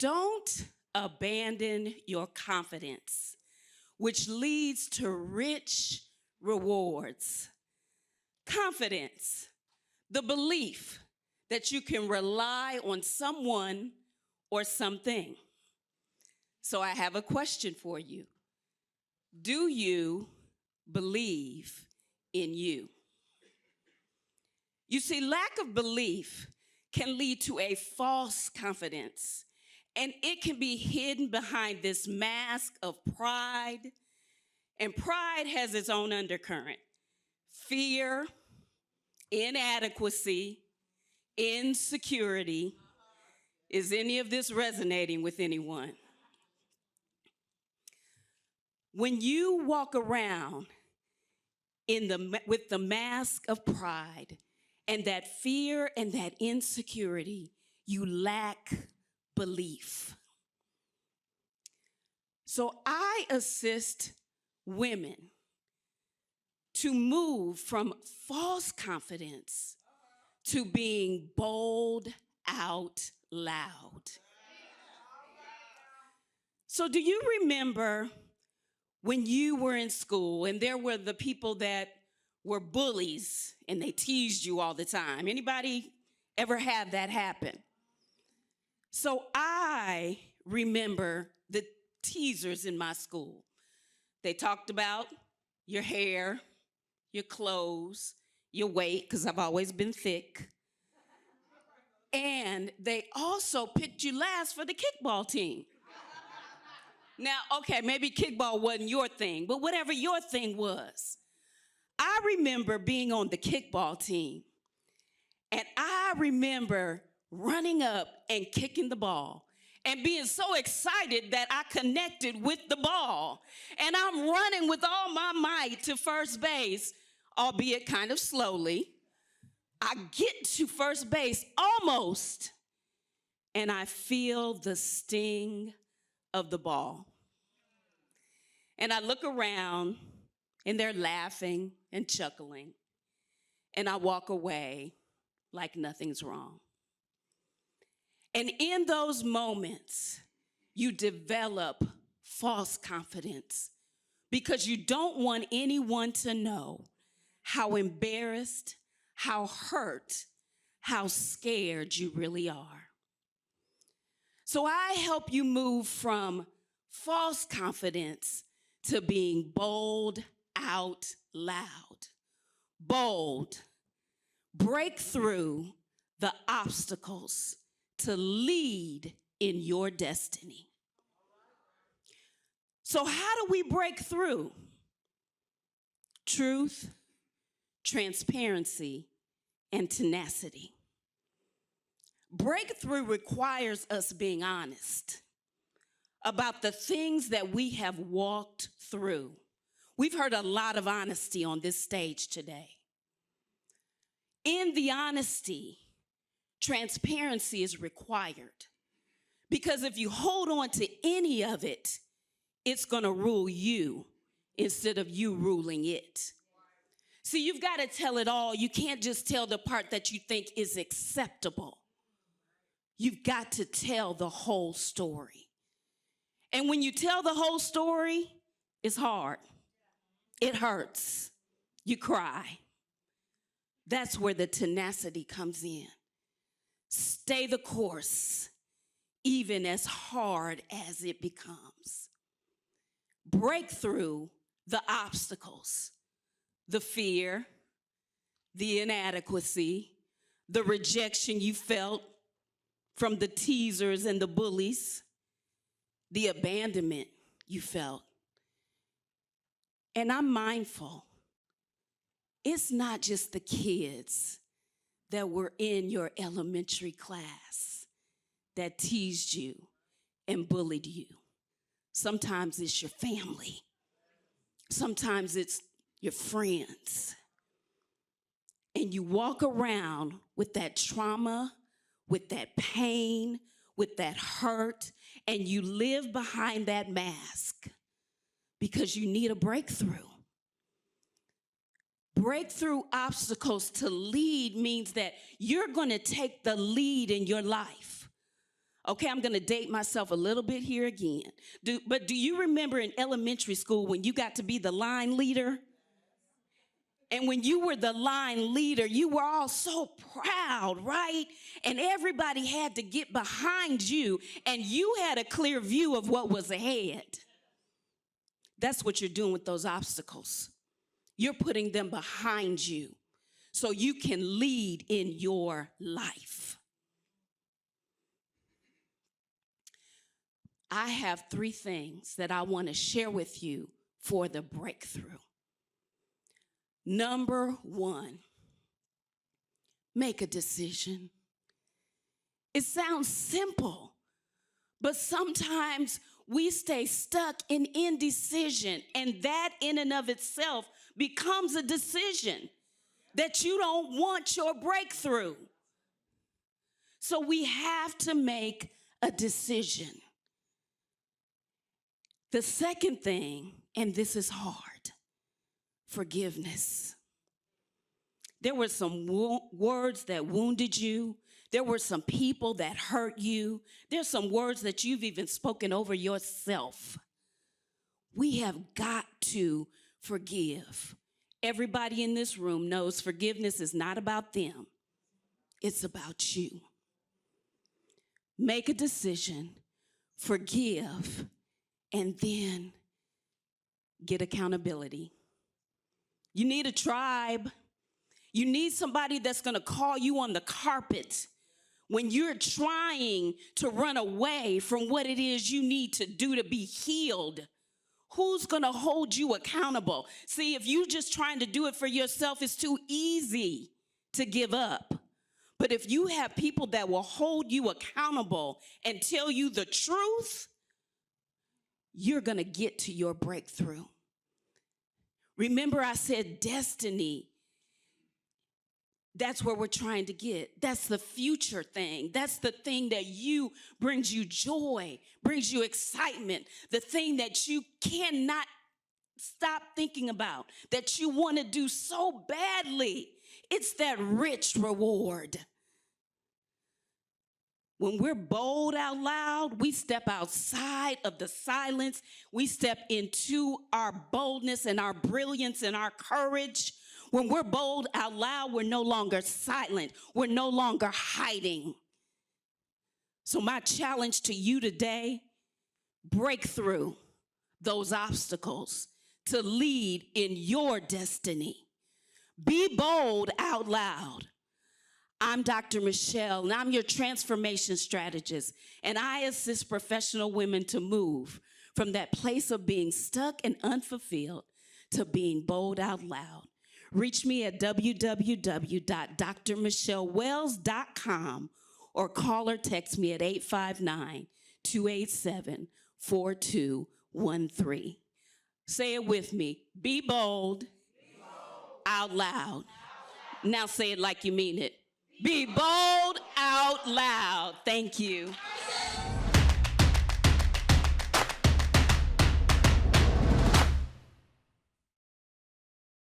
Don't abandon your confidence, which leads to rich rewards. Confidence, the belief that you can rely on someone or something. So I have a question for you. Do you believe in you? You see, lack of belief can lead to a false confidence, and it can be hidden behind this mask of pride. And pride has its own undercurrent: fear, inadequacy, insecurity. Is any of this resonating with anyone? When you walk around with the mask of pride and that fear and that insecurity, you lack belief. So I assist women to move from false confidence to being bold out loud. So do you remember when you were in school and there were the people that were bullies and they teased you all the time? Anybody ever had that happen? So I remember the teasers in my school. They talked about your hair, your clothes, your weight, because I've always been thick. And they also picked you last for the kickball team. Now, okay, maybe kickball wasn't your thing, but whatever your thing was, I remember being on the kickball team, and I remember running up and kicking the ball and being so excited that I connected with the ball. And I'm running with all my might to first base, albeit kind of slowly. I get to first base almost, and I feel the sting of the ball. And I look around, and they're laughing and chuckling, and I walk away like nothing's wrong. And in those moments, you develop false confidence because you don't want anyone to know how embarrassed, how hurt, how scared you really are. So I help you move from false confidence to being bold out loud. Bold. Break through the obstacles to lead in your destiny. So how do we break through? Truth, transparency, and tenacity. Breakthrough requires us being honest about the things that we have walked through. We've heard a lot of honesty on this stage today. In the honesty, transparency is required, because if you hold on to any of it, it's going to rule you instead of you ruling it. See, you've got to tell it all. You can't just tell the part that you think is acceptable. You've got to tell the whole story. And when you tell the whole story, it's hard. It hurts. You cry. That's where the tenacity comes in. Stay the course, even as hard as it becomes. Break through the obstacles, the fear, the inadequacy, the rejection you felt from the teasers and the bullies, the abandonment you felt. And I'm mindful, it's not just the kids that were in your elementary class that teased you and bullied you. Sometimes it's your family. Sometimes it's your friends. And you walk around with that trauma, with that pain, with that hurt, and you live behind that mask because you need a breakthrough. Breakthrough obstacles to lead means that you're going to take the lead in your life. Okay, I'm going to date myself a little bit here again. But do you remember in elementary school when you got to be the line leader? And when you were the line leader, you were all so proud, right? And everybody had to get behind you, and you had a clear view of what was ahead. That's what you're doing with those obstacles. You're putting them behind you so you can lead in your life. I have 3 things that I want to share with you for the breakthrough. Number 1, make a decision. It sounds simple, but sometimes we stay stuck in indecision, and that in and of itself becomes a decision that you don't want your breakthrough. So we have to make a decision. The second thing, and this is hard, forgiveness. There were some words that wounded you. There were some people that hurt you. There's some words that you've even spoken over yourself. We have got to forgive. Everybody in this room knows forgiveness is not about them. It's about you. Make a decision, forgive, and then get accountability. You need a tribe. You need somebody that's going to call you on the carpet when you're trying to run away from what it is you need to do to be healed. Who's going to hold you accountable? See, if you're just trying to do it for yourself, it's too easy to give up. But if you have people that will hold you accountable and tell you the truth, you're going to get to your breakthrough. Remember, I said destiny. That's where we're trying to get. That's the future thing. That's the thing that brings you joy, brings you excitement, the thing that you cannot stop thinking about, that you want to do so badly. It's that rich reward. When we're bold out loud, we step outside of the silence. We step into our boldness and our brilliance and our courage. When we're bold out loud, we're no longer silent. We're no longer hiding. So my challenge to you today, break through those obstacles to lead in your destiny. Be bold out loud. I'm Dr. Michele, and I'm your transformation strategist, and I assist professional women to move from that place of being stuck and unfulfilled to being bold out loud. Reach me at www.drmichelewells.com or call or text me at 859-287-4213. Say it with me. Be bold, out loud. Now say it like you mean it. Be bold out loud. Thank you.